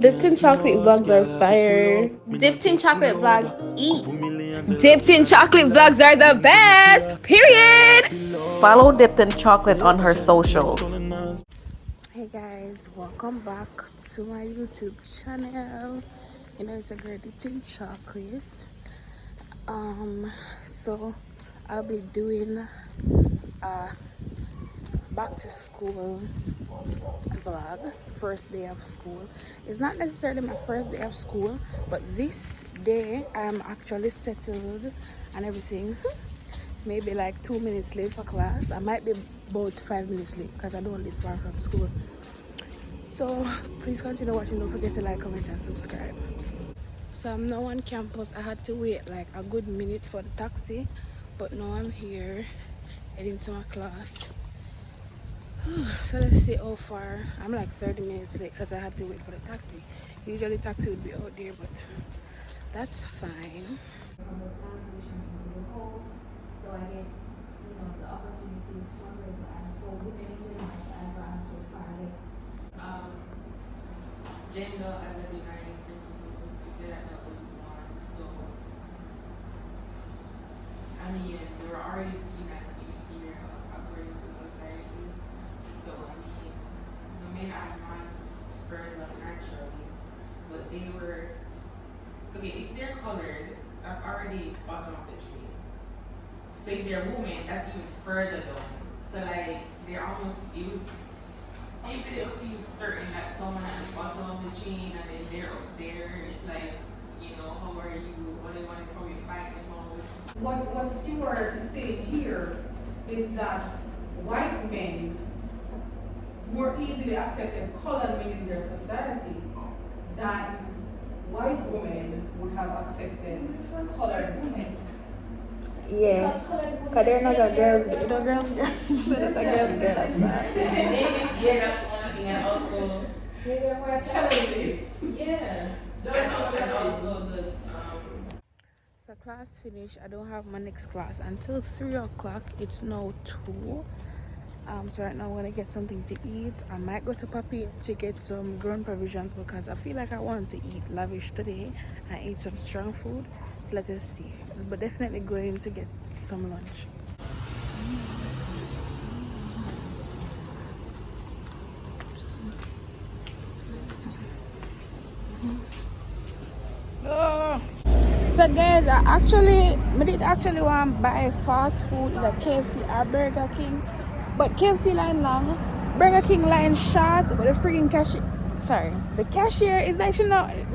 Dipped in chocolate vlogs are fire. Dipped in chocolate vlogs eat. Dipped in chocolate vlogs are the best. Period. Follow Dipped in Chocolate on her socials. Hey guys, welcome back to my YouTube channel. You know it's a girl dipped in chocolate. So I'll be doing back to school vlog, first day of school. It's not necessarily my first day of school, but this day I'm actually settled and everything. Maybe like 2 minutes late for class. I might be about 5 minutes late because I don't live far from school. So please continue watching. Don't forget to like, comment and subscribe. So I'm now on campus. I had to wait like a good minute for the taxi, but now I'm here heading to my class. So let's see how far. I'm like 30 minutes late because I had to wait for the taxi. Usually taxi would be out there, but that's fine. So I guess, the opportunities fundraiser and for women in general I've gone to far less. Gender as a dividing principle, we say that is one. So, I mean, we're already seen as inferior according to society. So, I mean, the men are advanced further naturally, but they were, okay, if they're colored, that's already bottom of the tree. So if they're women, that's even further down. So like they're almost even it would be certain that someone at the bottom of the chain and then they're up there. It's like, how are you? What do you want to probably fight about? What Stewart is saying here is that white men more easily accepted colored men in their society than white women would have accepted colored women. Yeah, because they're not a girls' girl. They're girls' girl. That's a girls' girl outside. Yeah, that's one thing. And also, Challenging. yeah. And also the So class finished. I don't have my next class until 3 o'clock. It's now 2. So right now I'm gonna get something to eat. I might go to Papi to get some grown provisions because I feel like I want to eat lavish today and eat some strong food. Let us see. But definitely going to get some lunch. Oh. So guys, I did actually want to buy fast food like KFC or Burger King, but KFC line long, Burger King line short, but the freaking the cashier is like, I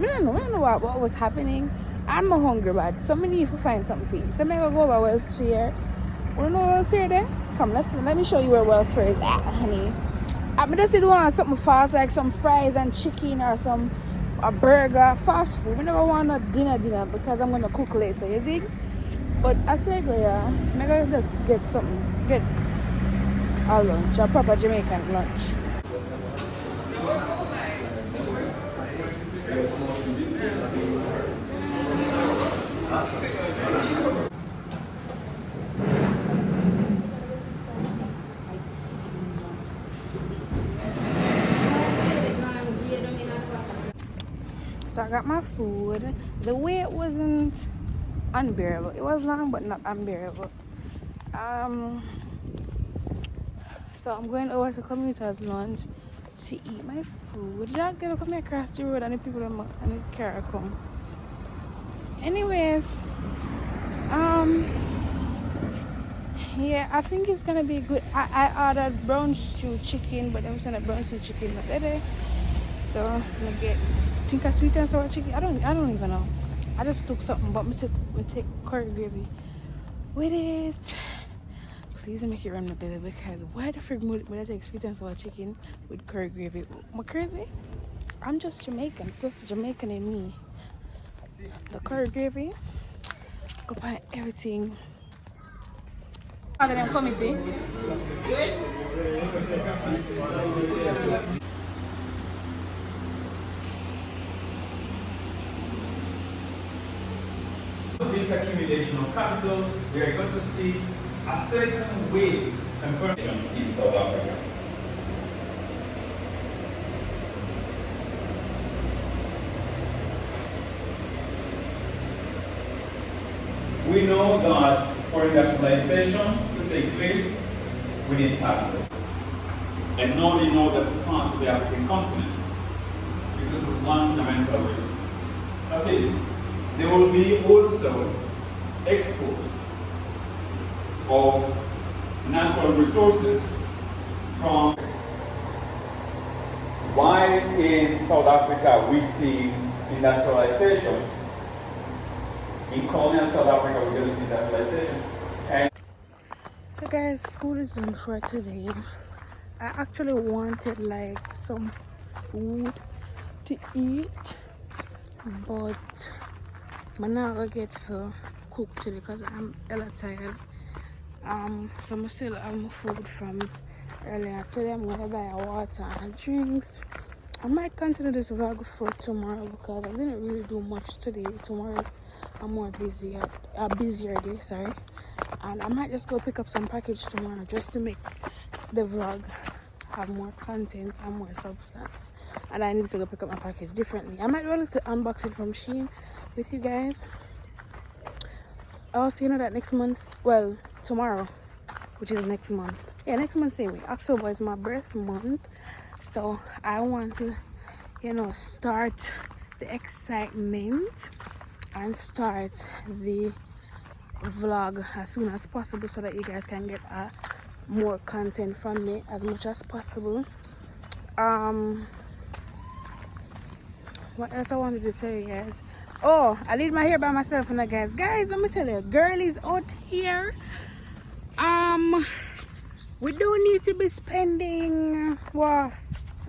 don't know what was happening. I'm hungry, but so many need to find something to eat. So I'm gonna go over Wells Fair. You know Wells Fair there? Come, let me show you where Wells Fair is at, honey. I just did want something fast, like some fries and chicken or a burger, fast food. I never want a dinner because I'm gonna cook later, you dig? But I say go I'm gonna just get a lunch, a proper Jamaican lunch. So I got my food. The wait wasn't unbearable. It was long but not unbearable. So I'm going over to Commuter's Lunch to eat my food. Just gonna come across the road and the people and the car come. Anyways, yeah, I think it's gonna be good. I ordered brown stew chicken, but I'm saying that brown stew chicken not ready. So I'm gonna think a sweet and sour chicken. I don't even know. I just took something, but we take curry gravy with it. Please make it run my belly because why the frig would I take sweet and sour chicken with curry gravy? Am I crazy? I'm just Jamaican. It's just Jamaican in me. The curry gravy, go buy everything. Committee. This accumulation of capital, we are going to see a second wave in South Africa. We know that for industrialization to take place, we need capital. And now they know that parts of the African continent, because of one fundamental reason. That is, there will be also export of natural resources from. Why in South Africa we see industrialization? In colonial South Africa we're going to see industrialization. And So guys, school is done for today. I actually wanted like some food to eat, but I'm not gonna get to cook today because I'm hella tired. So I'm still having food from earlier today. I'm gonna buy water and drinks. I might continue this vlog for tomorrow because I didn't really do much today. Tomorrow's a more busier day, sorry. And I might just go pick up some package tomorrow just to make the vlog have more content and more substance. And I need to go pick up my package differently. I might do a little unboxing from Shein with you guys. Also, you know that next month, well, tomorrow, which is next month. Yeah, next month, same week. October is my birth month. So I want to, start the excitement and start the vlog as soon as possible so that you guys can get more content from me as much as possible. What else I wanted to tell you guys? Oh, I did my hair by myself and guys, let me tell you, girl is out here. We don't need to be spending how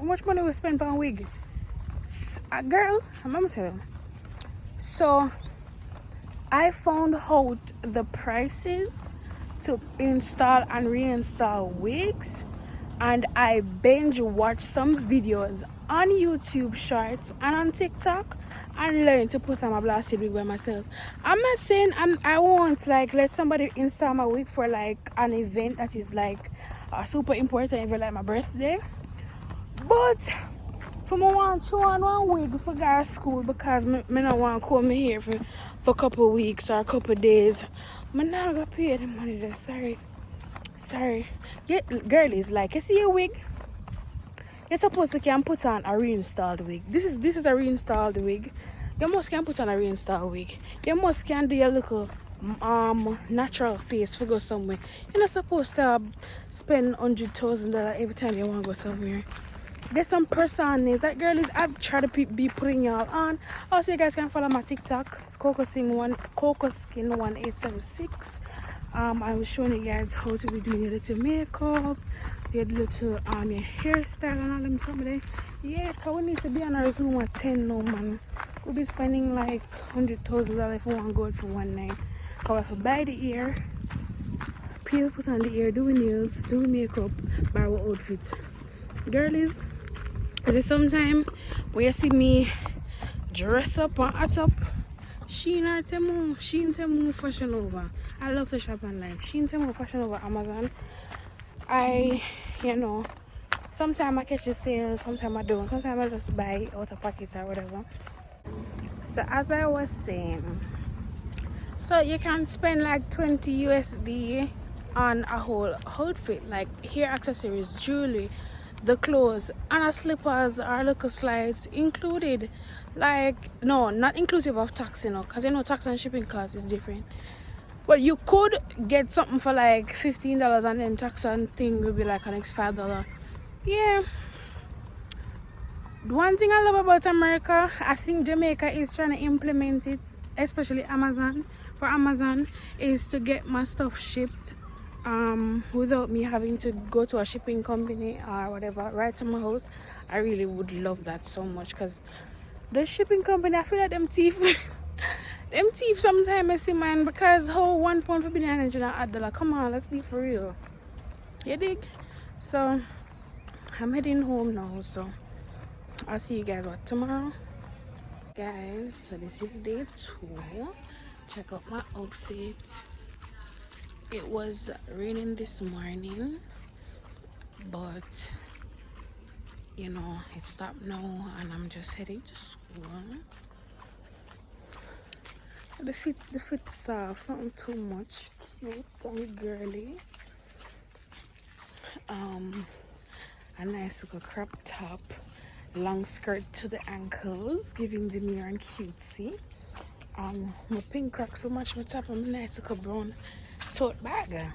much money we spend per wig. Girl, I'm gonna tell you. So I found out the prices to install and reinstall wigs, and I binge watched some videos on YouTube Shorts and on TikTok and learned to put on my blasted wig by myself. I'm not saying I won't like let somebody install my wig for like an event that is like a super important event like my birthday, but for me want to on one wig for go to school because me not want to come here for a couple of weeks or a couple of days. I'm not gonna pay the money there. Sorry. Girlies, like, you see a wig? You're supposed to can put on a reinstalled wig. This is a reinstalled wig. You must can put on a reinstalled wig. You must can do your little natural face to go somewhere. You're not supposed to spend $100,000 every time you want to go somewhere. There's some personas that girlies I've tried to be putting y'all on. Also, you guys can follow my TikTok. It's Coco Skin 1876. I was showing you guys how to be doing your little makeup, your little your hairstyle and all them something. Yeah, cause we need to be on our Zoom at 10 now, man. We'll be spending like $100,000 if we want to go out for one night. However, buy the ear, put on the ear, do nails, do makeup, buy our outfit. Girlies, there's sometime when you see me dress up and hot up, Shein or Temu Fashion Over. I love to shop online. Shein, Temu Fashion Over, Amazon. Sometimes I catch the sales, sometimes I don't. Sometimes I just buy out of pockets or whatever. So as I was saying, so you can spend like 20 USD on a whole outfit, like hair accessories, jewelry, the clothes, and a slippers or little slides included. Like, no, not inclusive of tax, because tax and shipping costs is different. But you could get something for like $15 and then tax and thing will be like an extra $5. Yeah. One thing I love about America, I think Jamaica is trying to implement it, especially Amazon. For Amazon, is to get my stuff shipped without me having to go to a shipping company or whatever, right to my house. I really would love that so much because the shipping company, I feel like them thief sometimes I see, man, because how 1 pound for $900. Come on, let's be for real. You dig? So I'm heading home now, so I'll see you guys tomorrow. Guys, so this is day 2. Check out my outfit. It was raining this morning, but it stopped now and I'm just heading to school. The fit soft, not too much. Cute and girly. A nice little crop top, long skirt to the ankles, giving demure and cutesy. My pink crock so much my top and my nice little brown tote bag.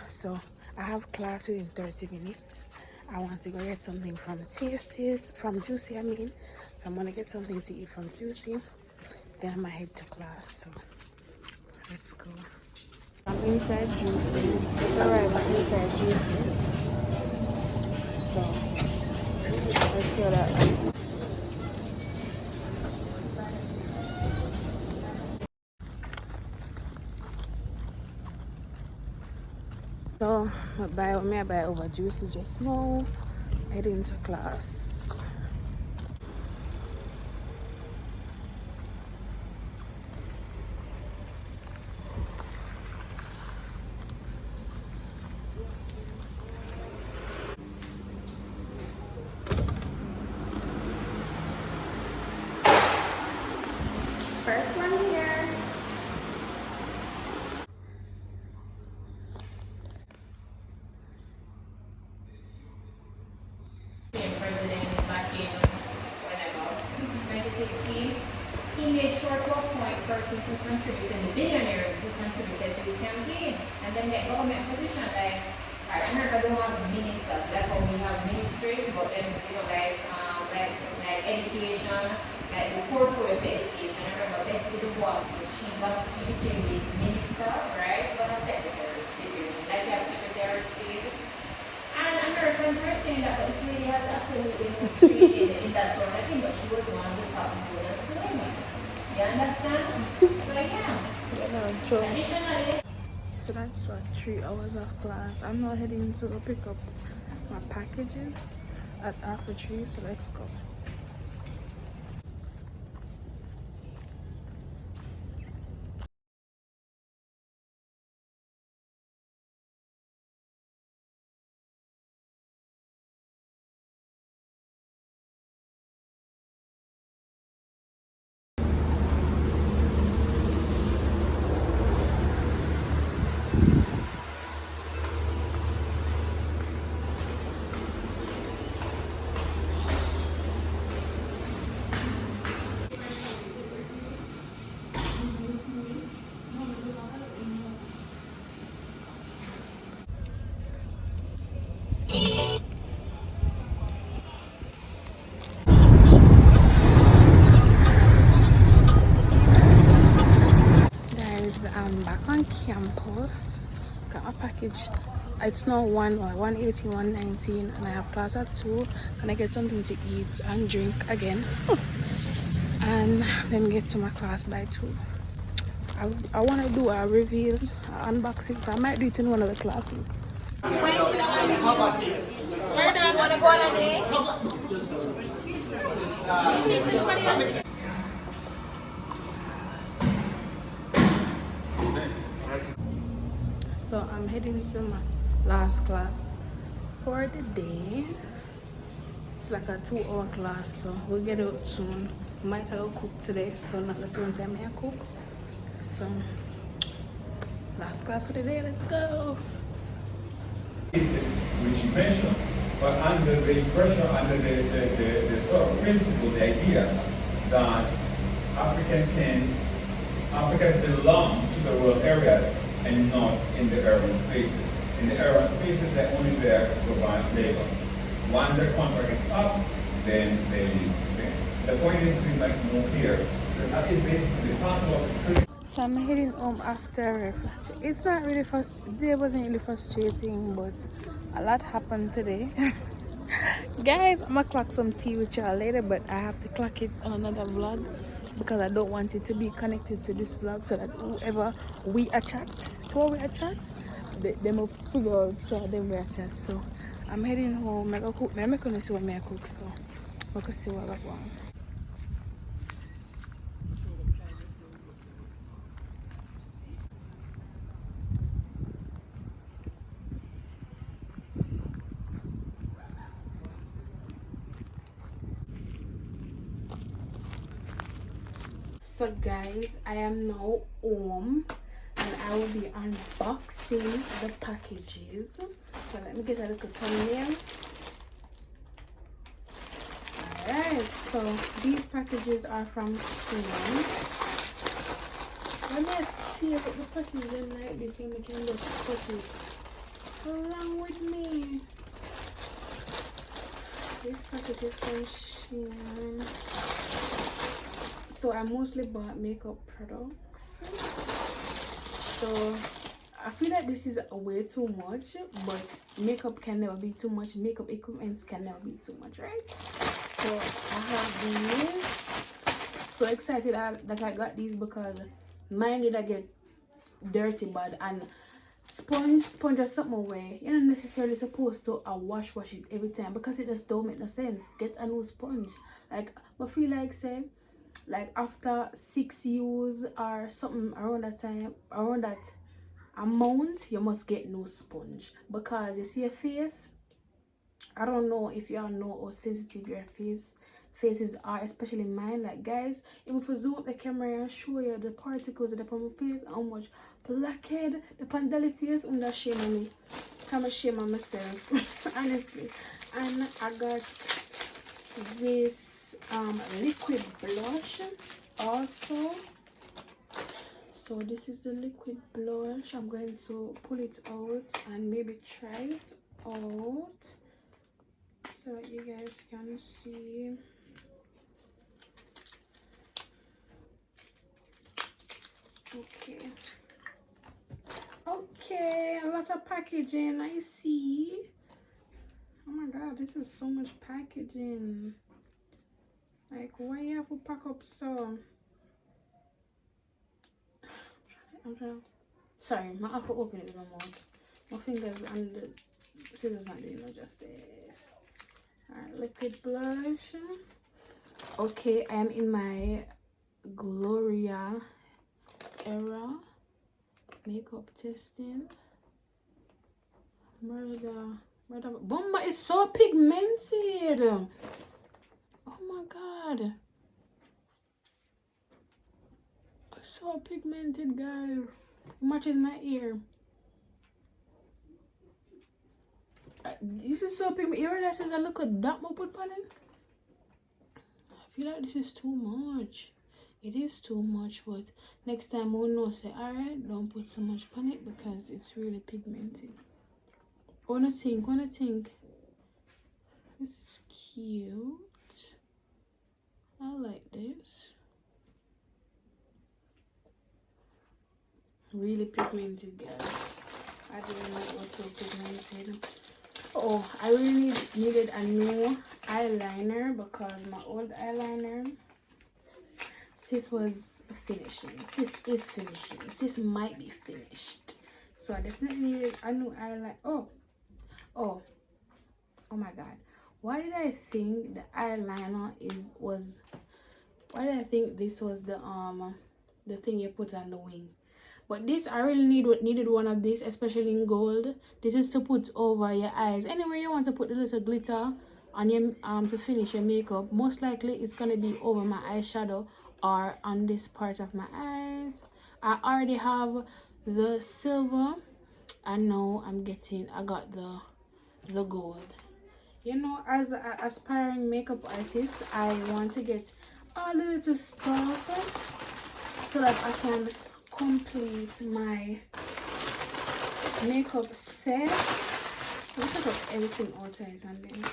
So I have class within 30 minutes. I want to go get something from Juicy I mean. So I'm gonna get something to eat from Juicy. Then I'm gonna head to class. So let's go. I'm inside Juicy. It's alright, I'm inside Juicy. So let's see what that. So I buy over Juicy just now. Heading to class. First one here. President back in whenever, 2016, he made sure to appoint persons who contributed, the billionaires who contributed to his campaign, and then get government position like, right, America don't have ministers, like how we have ministries, but then, like education, like the portfolio of education. I remember Betsy DuBois, she became the minister, right? But a secretary, like you have Secretary of State. And Americans were saying that, but this lady has absolutely no training in that sort of thing, but she was one of the top donors to women. You understand? So yeah. Additionally, So that's what 3 hours of class. I'm now heading to go pick up my packages at after 3, so let's go. Guys, I'm back on campus. Got my package. It's now 1:18, 1:19, and I have class at 2. Can I get something to eat and drink again? And then get to my class by 2. I want to do a reveal, unboxing, so I might do it in one of the classes. we're not going to go on a date. So I'm heading to my last class for the day. It's like a 2-hour class, so we'll get out soon. Might as well cook today, so not the same time I cook. So last class for the day, let's go. Which you mentioned, but under the pressure, under the sort of principle, the idea that Africans belong to the rural areas and not in the urban spaces. In the urban spaces, they're only there to provide labor. Once their contract is up, then they leave. Okay? The point is to make more clear, because that is basically the concept of security. So I'm heading home after it's not really the day wasn't really frustrating, but a lot happened today. Guys, I'm gonna clock some tea with y'all later, but I have to clock it on another vlog because I don't want it to be connected to this vlog, so that whoever we attract, they will figure out so them we attract. So I'm heading home. I go cook. I'm gonna see what I cook, so I can see what I want. So guys, I am now home and I will be unboxing the packages. So let me get a little thumbnail. Alright, so these packages are from Shein. Let me see if the package is like this one. We can just put it along with me. This package is from Shein. So I mostly bought makeup products. So I feel like this is way too much, but makeup can never be too much. Makeup equipments can never be too much, right? So I have these. So excited that I got these because mine did I get dirty bad, and sponge is something where you're not necessarily supposed to wash it every time because it just don't make no sense. Get a new sponge. Like I feel like say like after 6 use or something around that time, around that amount, you must get new sponge because you see your face. I don't know if y'all know how sensitive your faces are, especially mine. Like guys, even if I zoom up the camera and show you the particles that are on my face, how much blackhead the pandemic face, that shame on me. I'm shame on myself, honestly. And I got this liquid blush also. So this is the liquid blush. I'm going to pull it out and maybe try it out so that you guys can see. Okay, a lot of packaging, I see. Oh my god, this is so much packaging. Like, why you have to pack up so? I'm trying. Sorry, I have to open it with my mouth. My fingers and the scissors not doing no justice. Alright, liquid blush. Okay, I am in my Gloria era makeup testing. Murder. Bomba is so pigmented. Oh my god. So pigmented, guys. It matches my ear. This is so pigmented. You realize there's a little dot more put on it? I feel like this is too much. It is too much, but next time we'll know, say, alright, don't put so much on it because it's really pigmented. Wanna think. This is cute. I like this. Really pigmented, guys. I didn't know it was so pigmented. Oh, I really needed a new eyeliner because my old eyeliner, sis was finishing. Sis is finishing. Sis might be finished. So I definitely needed a new eyeliner. Oh my god. Why did I think the eyeliner why did I think this was the thing you put on the wing? But this, I really needed one of these, especially in gold. This is to put over your eyes. Anywhere you want to put a little glitter on your to finish your makeup. Most likely it's gonna be over my eyeshadow or on this part of my eyes. I already have the silver, and now I got the gold. You know, as an aspiring makeup artist, I want to get all the little stuff so that I can complete my makeup set. Let's take up everything outside and then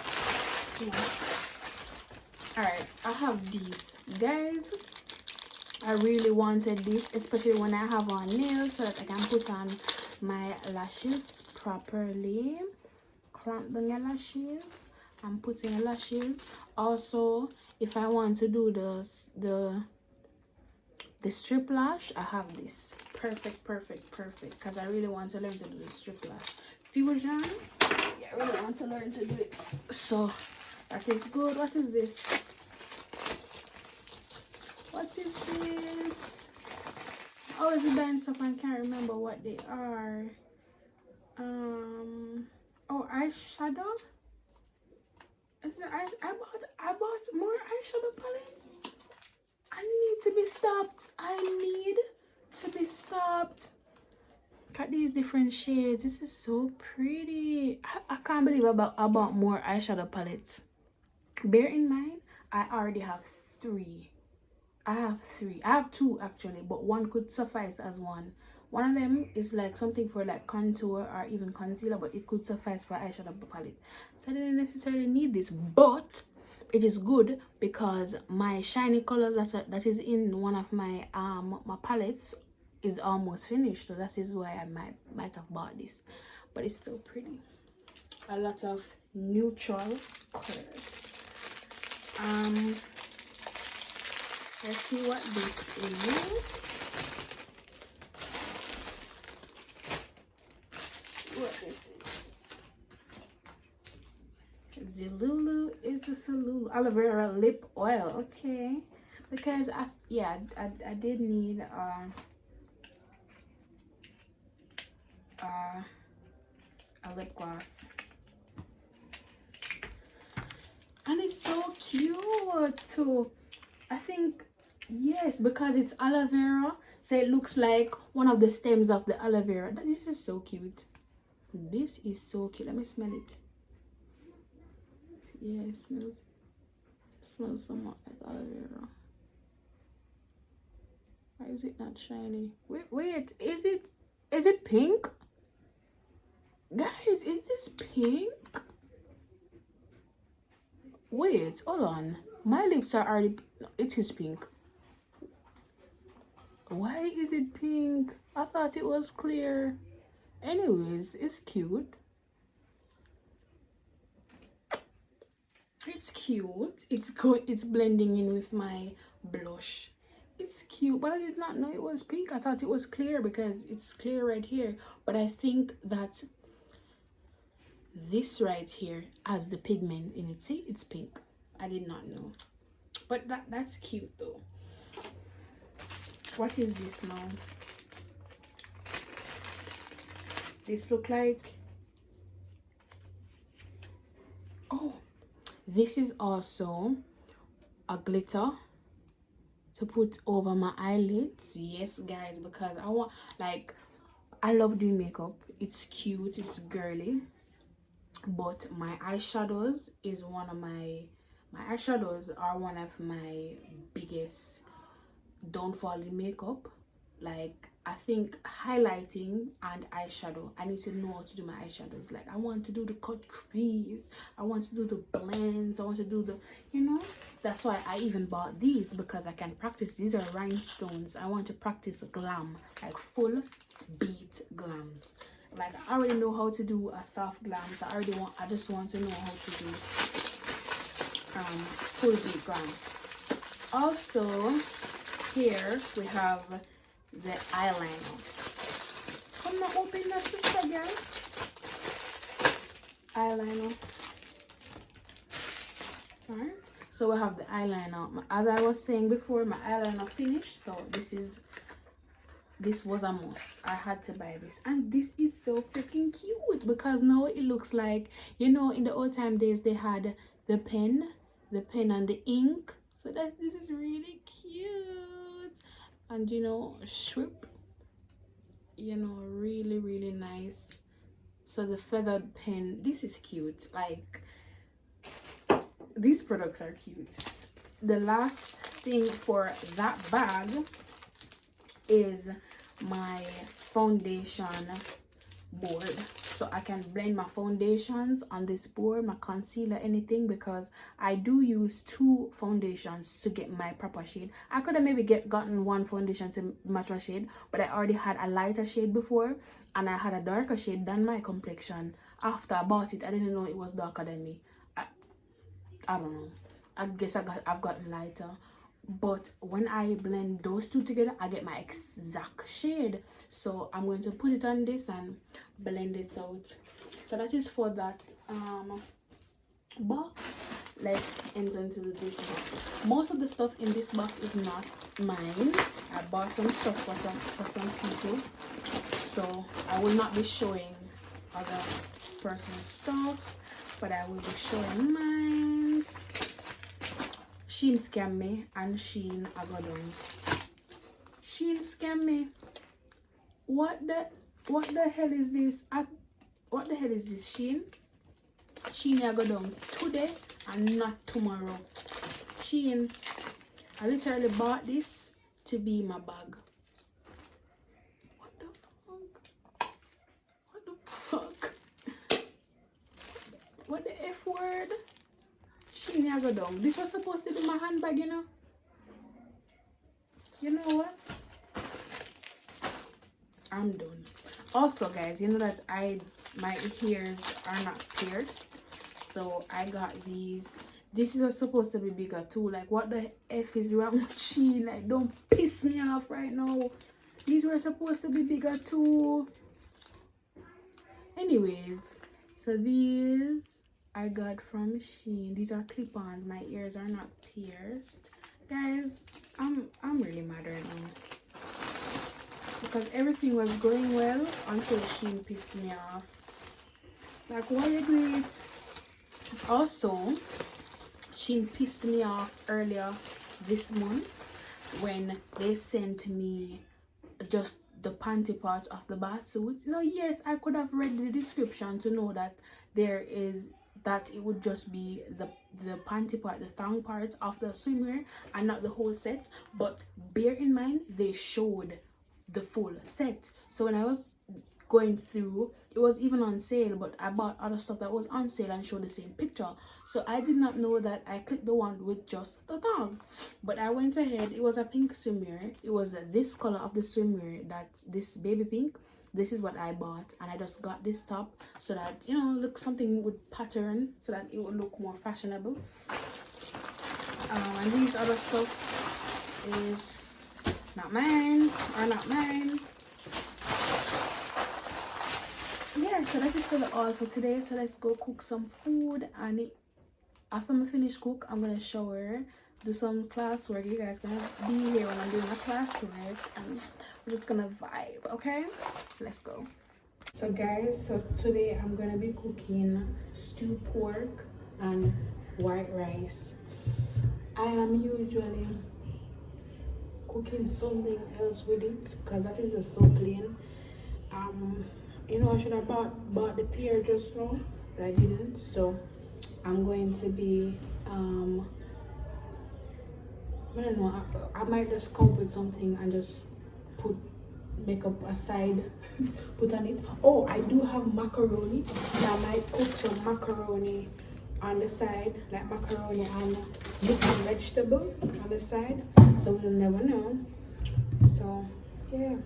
alright, I have these, guys. I really wanted this, especially when I have on nails, so that I can put on my lashes properly. Clamp down your lashes and put in your lashes. Also, if I want to do the strip lash, I have this. Perfect, because I really want to learn to do the strip lash fusion. Yeah, I really want to learn to do it, so that is good. What is this? I always buying stuff and can't remember what they are. Oh, eyeshadow. I bought more eyeshadow palettes. I need to be stopped. I need to be stopped. Look at these different shades. This is so pretty. I can't believe I bought more eyeshadow palettes. Bear in mind, I already have 3. I have 2 actually, but one could suffice as one. One of them is like something for like contour or even concealer, but it could suffice for eyeshadow palette. So I didn't necessarily need this, but it is good because my shiny colors that is in one of my my palettes is almost finished. So that is why I might have bought this, but it's so pretty. A lot of neutral colors. Let's see what this is. What this is. Delulu is the Salulu aloe vera lip oil. Okay, because I did need a lip gloss, and it's so cute too. I think, yes, because it's aloe vera, so it looks like one of the stems of the aloe vera. This is so cute. This is so cute. Let me smell it. Yeah, it smells somewhat like aloe vera. Why is it not shiny? Wait, is it pink? Guys, is this pink? Wait, hold on. My lips are already, it is pink. Why is it pink? I thought it was clear. Anyways, it's cute. It's cute. It's good. It's blending in with my blush. It's cute, but I did not know it was pink. I thought it was clear because it's clear right here. But I think that this right here has the pigment in it. See, it's pink. I did not know. But that's cute though. What is this now? This look like, oh, this is also a glitter to put over my eyelids. Yes, guys, because I want, like, I love doing makeup. It's cute, it's girly, but my eyeshadows is one of my eyeshadows are one of my biggest downfall in makeup. Like, I think highlighting and eyeshadow, I need to know how to do my eyeshadows. Like, I want to do the cut crease, I want to do the blends, I want to do the, you know, that's why I even bought these, because I can practice. These are rhinestones. I want to practice glam, like full beat glams. Like, I already know how to do a soft glam, so I just want to know how to do full beat glam. Also, here we have the eyeliner. Come now, open that, sister girl. Eyeliner. Alright, so we have the eyeliner. As I was saying before, my eyeliner finished, so this was a must. I had to buy this, and this is so freaking cute because now it looks like, you know, in the old time days they had the pen and the ink. So this is really cute, and you know, swoop, you know, really nice. So the feathered pen, this is cute. Like, these products are cute. The last thing for that bag is my foundation board, so I can blend my foundations on this board, my concealer, anything, because I do use 2 foundations to get my proper shade. I could have maybe gotten 1 foundation to match my shade, but I already had a lighter shade before and I had a darker shade than my complexion. After I bought it, I didn't know it was darker than me. I don't know, I guess I've gotten lighter. But when I blend those 2 together, I get my exact shade. So I'm going to put it on this and blend it out. So that is for that box. Let's enter into this box. Most of the stuff in this box is not mine. I bought some stuff for some people, so I will not be showing other person's stuff, but I will be showing mine. Shein scam me and Shein I go down. Shein scam me. What the hell is this? What the hell is this, Shein? Shein I go down today and not tomorrow. Shein, I literally bought this to be my bag. What the fuck? What the fuck? What the F word? Shein I go down. This was supposed to be my handbag, you know? You know what? I'm done. Also, guys, you know that my ears are not pierced, so I got these. This is supposed to be bigger too. Like, what the F is wrong with Shein? Like, don't piss me off right now. These were supposed to be bigger too. Anyways, so these I got from Shein. These are clip-ons. My ears are not pierced, guys. I'm really mad right now, because everything was going well until Shein pissed me off. Like, why you do it? Also, Shein pissed me off earlier this month when they sent me just the panty part of the bathsuit. So yes, I could have read the description to know that it would just be the panty part, the thong part of the swimwear and not the whole set. But bear in mind, they showed the full set. So when I was going through, it was even on sale, but I bought other stuff that was on sale and showed the same picture. So I did not know that I clicked the one with just the thong. But I went ahead. It was a pink swimwear. It was this color of the swimwear, that's this baby pink. This is what I bought, and I just got this top so that, you know, look something with pattern, so that it would look more fashionable. And these other stuff is not mine. Yeah, so that is for the all for today. So let's go cook some food, and after I finish cook, I'm gonna shower, do some classwork. You guys gonna be here when I'm doing my classwork, and we're just gonna vibe. Okay, let's go. So guys, so today I'm gonna be cooking stewed pork and white rice. I am usually cooking something else with it because that is just so plain. You know, I should have bought the pear just now, but I didn't. So I'm going to be I don't know, I might just come up with something and just make up a side put on it. Oh, I do have macaroni, so I might cook some macaroni on the side, like macaroni and mixed vegetable on the side, so we'll never know. So yeah,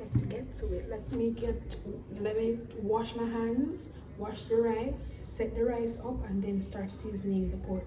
let's get to it. Let me wash my hands, wash the rice, set the rice up, and then start seasoning the pork.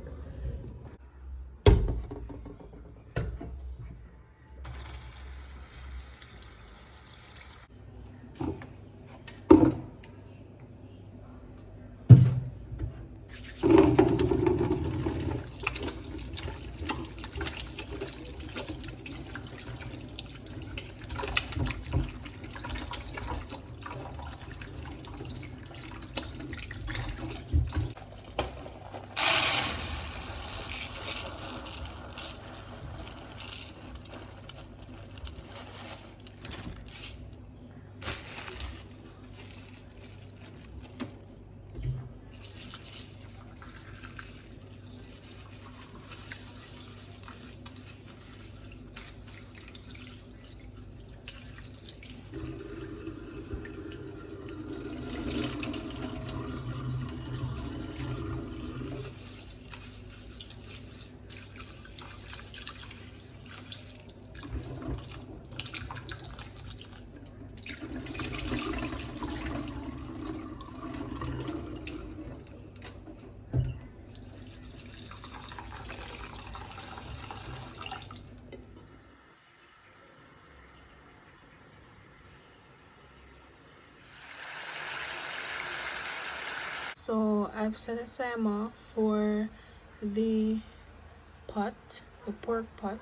So I've set a timer for the pot, the pork pot.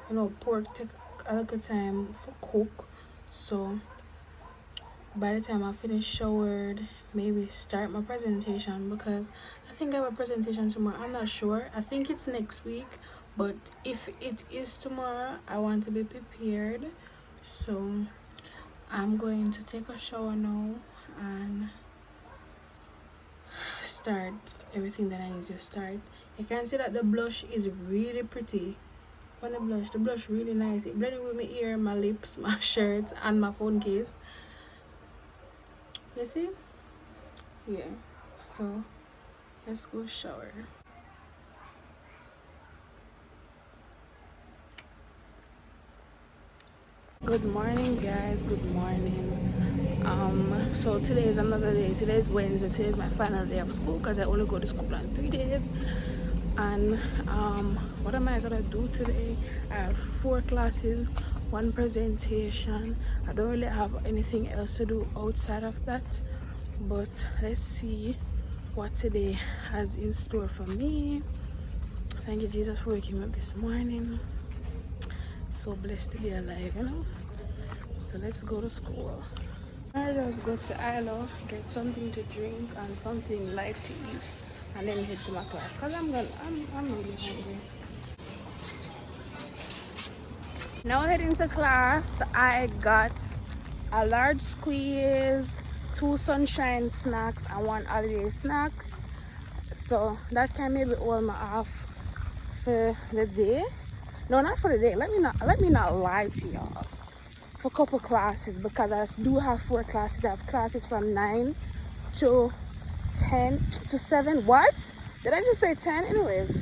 You know, pork take a little time for cook. So by the time I finish showered, maybe start my presentation, because I think I have a presentation tomorrow. I'm not sure. I think it's next week, but if it is tomorrow, I want to be prepared. So I'm going to take a shower now and start everything that I need to start. You can see that the blush is really pretty. On the blush really nice. It blended with my ear, my lips, my shirt, and my phone case. You see? Yeah. So let's go shower. Good morning, guys. Good morning. So today is another day. Today is Wednesday. Today is my final day of school because I only go to school on 3 days. And what am I gonna do today? I have 4 classes, 1 presentation. I don't really have anything else to do outside of that, but let's see what today has in store for me. Thank you, Jesus, for waking me up this morning. So blessed to be alive, you know. So let's go to school. I just go to Ayee, get something to drink and something light to eat, and then head to my class because I'm really hungry. Now heading to class. I got a large squeeze, 2 sunshine snacks, and 1 holiday snacks. So that can maybe hold me off for the day. No, not for the day. Let me not lie to y'all. For a couple classes, because I do have 4 classes. I have classes from 9 to 10 to 7. What? Did I just say 10? Anyways,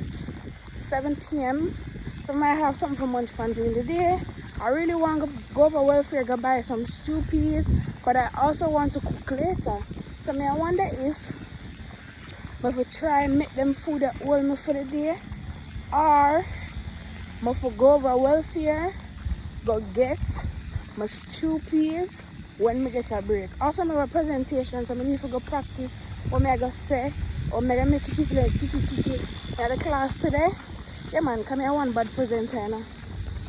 7 p.m. So I might have something for lunch fun during the day. I really want to go over welfare, go buy some soupies, but I also want to cook later. So I wonder if I will try and make them food that hold me for the day, or I will go over welfare, go get my soupies when I get a break. Also, I have a presentation, so I need to go practice what I go say, or I make people like kiki at the class today. Yeah man, come here one bad presenter, you know.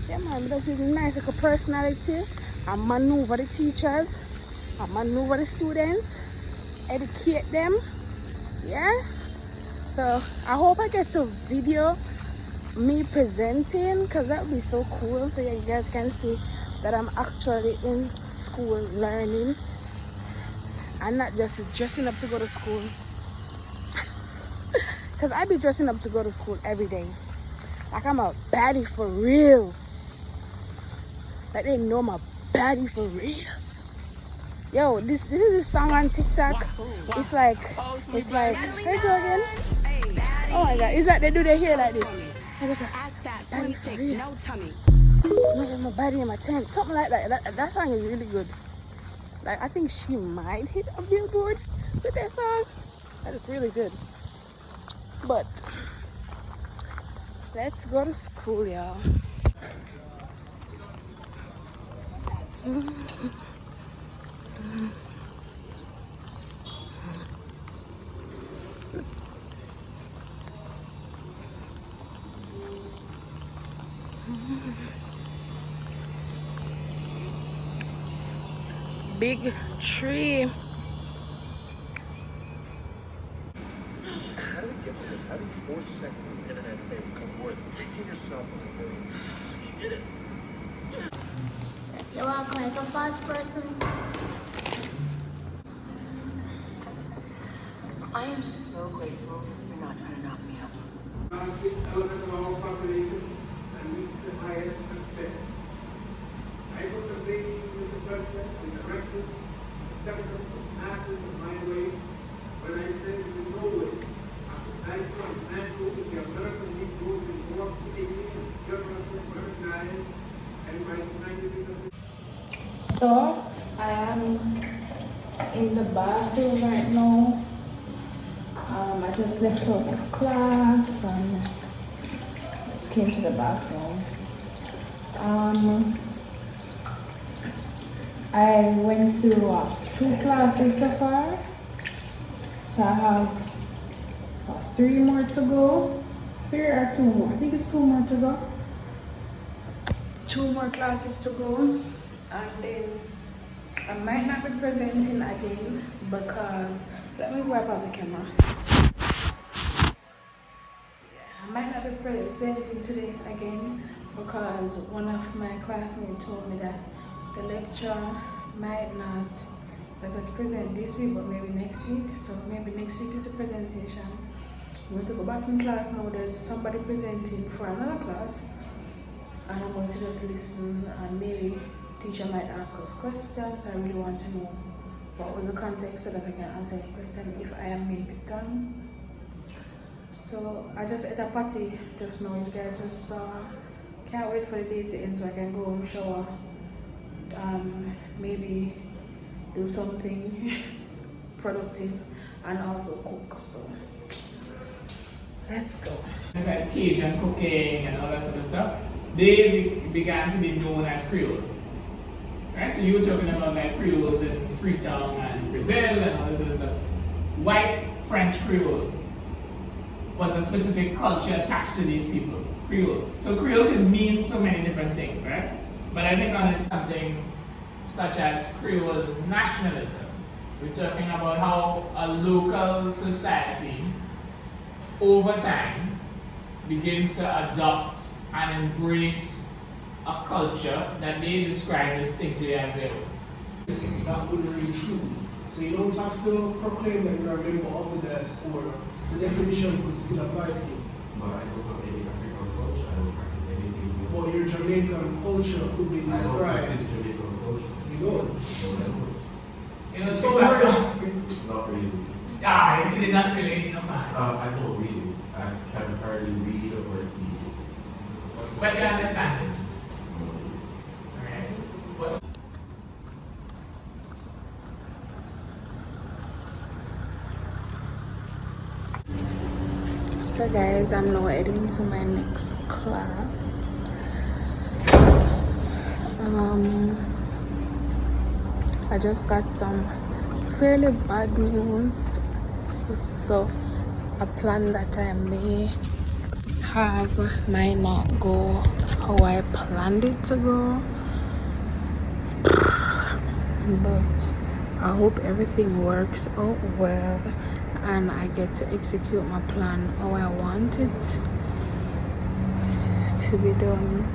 Yeah man, that's really nice, like a personality. I maneuver the teachers, I maneuver the students, educate them. Yeah. So I hope I get to video me presenting, because that would be so cool, so you guys can see that I'm actually in school learning and not just dressing up to go to school. Because I be dressing up to go to school every day. Like I'm a baddie for real. Like they know I'm a baddie for real. Yo, this is this song on TikTok. It's like, hey Jordan. Oh my god, it's like they do their hair like this. Baddie for real. My body in my tent, something like that. That song is really good. Like I think she might hit a billboard with that song. That is really good. But let's go to school, y'all. Big tree. How do we get to this? How do 4-second internet fame come worth making yourself as a million? You did it. You walk like a fast person. I am so grateful you're not trying to knock me out. Element of our population and reach the highest respect. I put the faith with the president and the rector, acceptance of masses of my way, when I said in no way, after national and national, the American Negroes in war, Canadian, German, recognized, and by United States. So I am in the bathroom right now. I just left out of class and just came to the bathroom. I went through 2 classes so far. So I have 3 more to go. 3 or 2 more. I think it's 2 more to go. 2 more classes to go. And then I might not be presenting again because, let me wipe out the camera. I might not be presenting today again because one of my classmates told me that the lecture might not let us present this week, but maybe next week. So maybe next week is a presentation. I'm going to go back from class now. There's somebody presenting for another class, and I'm going to just listen, and maybe teacher might ask us questions. I really want to know what was the context so that I can answer any question if I am being picked on. So I just ate a patty just now, you guys just saw. Can't wait for the day to end so I can go home, shower, maybe do something productive and also cook. So let's go. As Cajun cooking and all that sort of stuff, they began to be known as Creole. Right? So you were talking about like Creoles in Freetown and Brazil and all this sort of stuff. White French Creole was a specific culture attached to these people, Creole. So Creole could mean so many different things, right? But I think on it's something such as Creole nationalism. We're talking about how a local society over time begins to adopt and embrace a culture that they describe distinctly as their own. That wouldn't really true. So you don't have to proclaim that you're a member of the diaspora. The definition could still apply to you. But I don't have any African culture. I don't practice anything. But your Jamaican culture could be described. I don't practice Jamaican culture. You don't? No, I don't. You know, so Not really. I see not really, no man. I don't really. I can hardly read or speak. But you understand it. Alright. What? So guys, I'm now heading to my next class. I just got some fairly bad news. So a plan that I may have might not go how I planned it to go. But I hope everything works out well and I get to execute my plan how I want it to be done.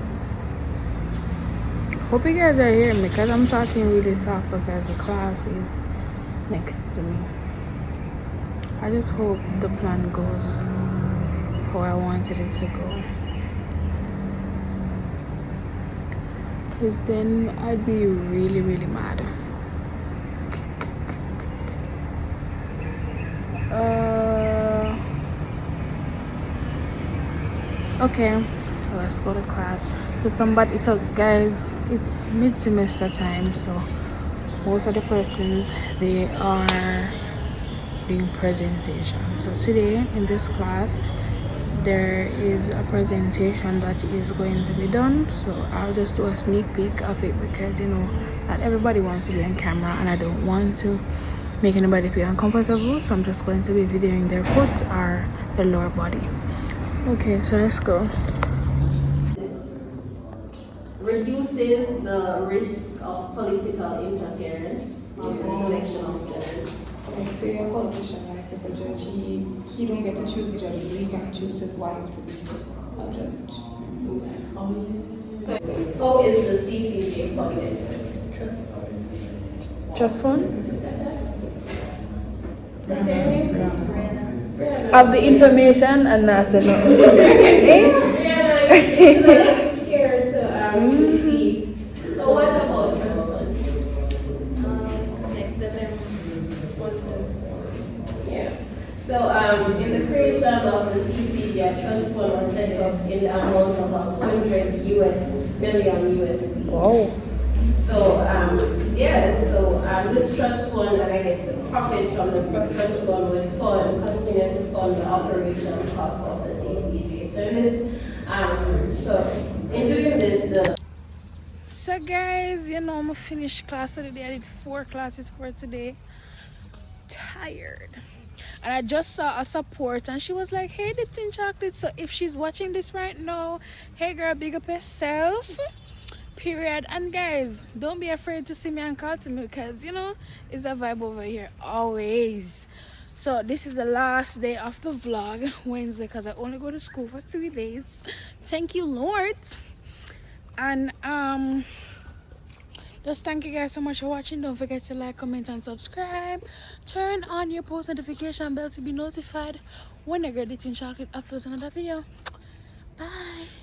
Hope you guys are hearing me because I'm talking really soft because the class is next to me. I just hope the plan goes how I wanted it to go, because then I'd be really mad. Okay, let's go to class. So guys, it's mid-semester time, so most of the persons, they are doing presentations. So today in this class there is a presentation that is going to be done, so I'll just do a sneak peek of it because you know not everybody wants to be on camera and I don't want to make anybody feel uncomfortable, so I'm just going to be videoing their foot or the lower body. Okay, so let's go. This reduces the risk of political interference in the selection of judges. Like say a politician, like as a judge, he don't get to choose the judges, so he can choose his wife to be a judge. How is the CCJ funded? Trust fund? Of the information and not say no. Scared to speak. So what about trust fund? Yeah. So in the creation of the CCJ, a trust fund was set up in the amount of $100 million USD. Wow. So this trust fund, and I guess the profits from the trust fund will continue to fund the operational costs of the CCJ. So in doing this, So guys, you know, I'm finished class for the day. I did 4 classes for today. Tired. And I just saw a support and she was like, hey, dipped in chocolate. So if she's watching this right now, hey girl, big up yourself. period. And guys, don't be afraid to see me and call to me, because you know it's a vibe over here always. So this is the last day of the vlog, Wednesday, because I only go to school for 3 days. Thank you, Lord. And just thank you guys so much for watching. Don't forget to like, comment, and subscribe. Turn on your post notification bell to be notified whenever Editing Chocolate uploads another video. Bye.